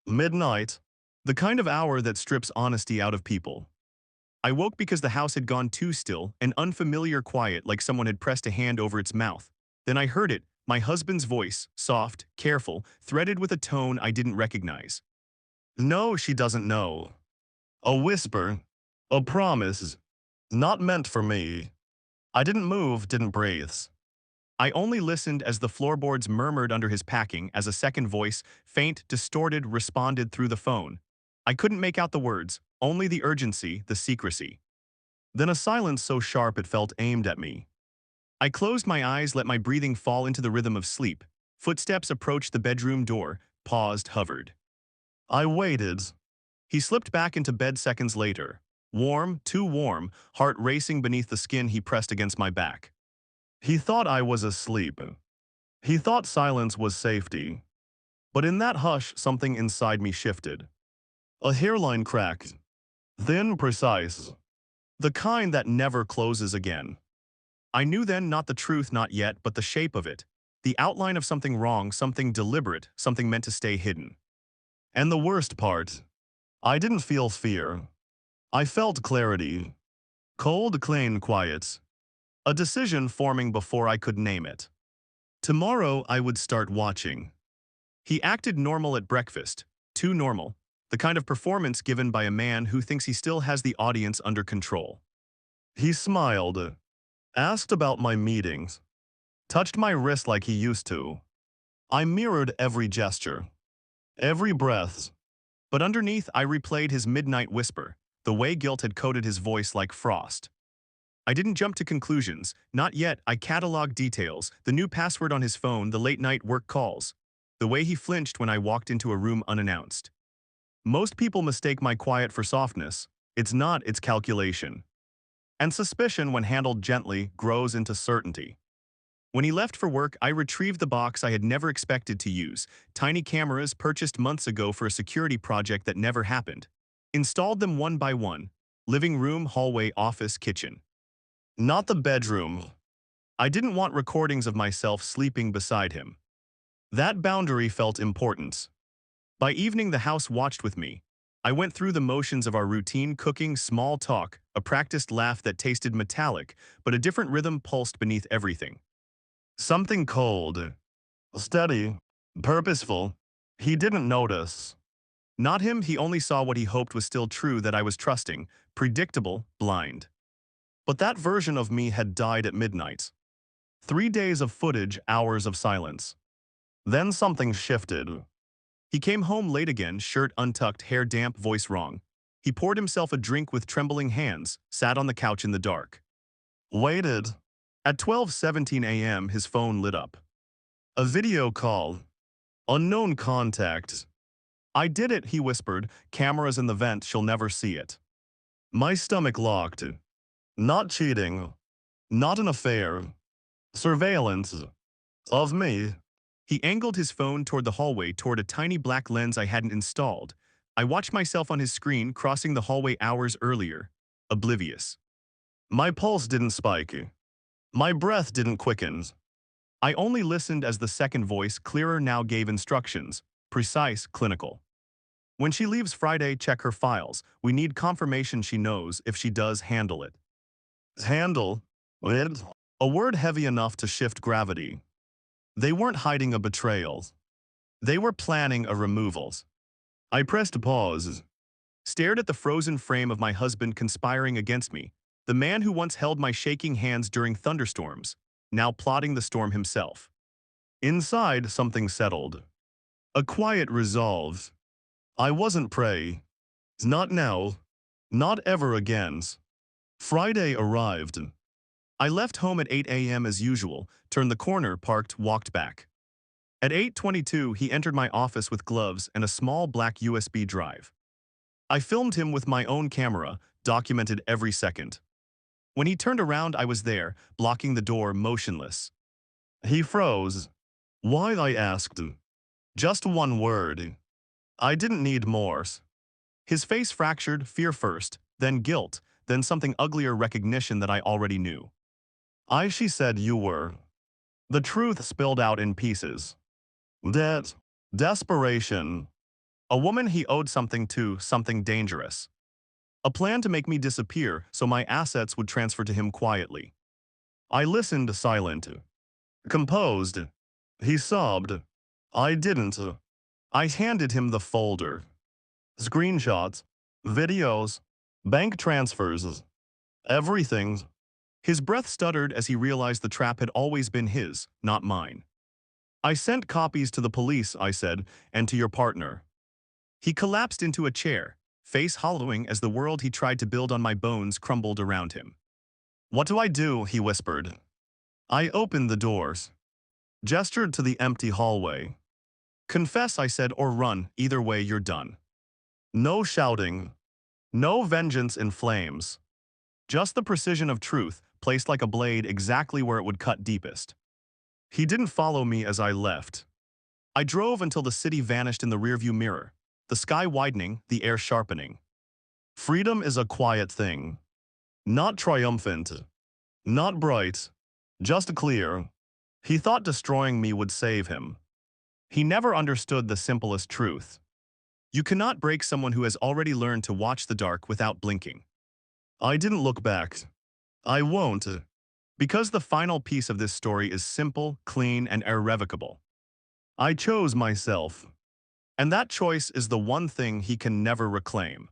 Midnight. The kind of hour that strips honesty out of people. I woke because the house had gone too still, an unfamiliar quiet like someone had pressed a hand over its mouth. Then I heard it, my husband's voice, soft, careful, threaded with a tone I didn't recognize. No, she doesn't know. A whisper. A promise. Not meant for me. I didn't move, didn't breathe. I only listened as the floorboards murmured under his packing as a second voice, faint, distorted, responded through the phone. I couldn't make out the words, only the urgency, the secrecy. Then a silence so sharp it felt aimed at me. I closed my eyes, let my breathing fall into the rhythm of sleep. Footsteps approached the bedroom door, paused, hovered. I waited. He slipped back into bed seconds later. Warm, too warm, heart racing beneath the skin he pressed against my back. He thought I was asleep. He thought silence was safety. But in that hush, something inside me shifted. A hairline cracked. Thin, precise. The kind that never closes again. I knew then not the truth, not yet, but the shape of it. The outline of something wrong, something deliberate, something meant to stay hidden. And the worst part, I didn't feel fear. I felt clarity. Cold, clean, quiet. A decision forming before I could name it. Tomorrow I would start watching. He acted normal at breakfast, too normal, the kind of performance given by a man who thinks he still has the audience under control. He smiled, asked about my meetings, touched my wrist like he used to. I mirrored every gesture, every breath, but underneath I replayed his midnight whisper, the way guilt had coated his voice like frost. I didn't jump to conclusions, not yet. I cataloged details, the new password on his phone, the late-night work calls, the way he flinched when I walked into a room unannounced. Most people mistake my quiet for softness. It's not, it's calculation. And suspicion, when handled gently, grows into certainty. When he left for work, I retrieved the box I had never expected to use, tiny cameras purchased months ago for a security project that never happened. Installed them one by one, living room, hallway, office, kitchen. Not the bedroom. I didn't want recordings of myself sleeping beside him. That boundary felt important. By evening, the house watched with me. I went through the motions of our routine: cooking, small talk, a practiced laugh that tasted metallic, but a different rhythm pulsed beneath everything. Something cold, steady, purposeful. He didn't notice. Not him, he only saw what he hoped was still true, that I was trusting, predictable, blind. But that version of me had died at midnight. 3 days of footage, hours of silence. Then something shifted. He came home late again, shirt untucked, hair damp, voice wrong. He poured himself a drink with trembling hands, sat on the couch in the dark. Waited. At 12:17 a.m., his phone lit up. A video call. Unknown contact. I did it, he whispered. Cameras in the vent, she'll never see it. My stomach locked. Not cheating. Not an affair. Surveillance. Of me. He angled his phone toward the hallway, toward a tiny black lens I hadn't installed. I watched myself on his screen, crossing the hallway hours earlier, oblivious. My pulse didn't spike. My breath didn't quicken. I only listened as the second voice, clearer now, gave instructions, precise, clinical. When she leaves Friday, check her files. We need confirmation she knows. If she does, handle it. Handle it? A word heavy enough to shift gravity. They weren't hiding a betrayal. They were planning a removal. I pressed pause, stared at the frozen frame of my husband conspiring against me, the man who once held my shaking hands during thunderstorms, now plotting the storm himself. Inside, something settled. A quiet resolve. I wasn't prey. Not now. Not ever again. Friday arrived. I left home at 8 a.m. as usual, turned the corner, parked, walked back. At 8:22, he entered my office with gloves and a small black USB drive. I filmed him with my own camera, documented every second. When he turned around, I was there, blocking the door, motionless. He froze. Why, I asked. Just one word. I didn't need more. His face fractured, fear first, then guilt, then something uglier, recognition that I already knew. She said you were. The truth spilled out in pieces. Desperation. A woman he owed something to, something dangerous. A plan to make me disappear so my assets would transfer to him quietly. I listened silent. Composed. He sobbed. I didn't. I handed him the folder. Screenshots, videos, bank transfers, everything. His breath stuttered as he realized the trap had always been his, not mine. I sent copies to the police, I said, and to your partner. He collapsed into a chair, face hollowing as the world he tried to build on my bones crumbled around him. What do I do? He whispered. I opened the doors, gestured to the empty hallway. Confess, I said, or run, either way you're done. No shouting, no vengeance in flames. Just the precision of truth, placed like a blade exactly where it would cut deepest. He didn't follow me as I left. I drove until the city vanished in the rearview mirror, the sky widening, the air sharpening. Freedom is a quiet thing. Not triumphant. Not bright. Just clear. He thought destroying me would save him. He never understood the simplest truth. You cannot break someone who has already learned to watch the dark without blinking. I didn't look back. I won't. Because the final piece of this story is simple, clean, and irrevocable. I chose myself. And that choice is the one thing he can never reclaim.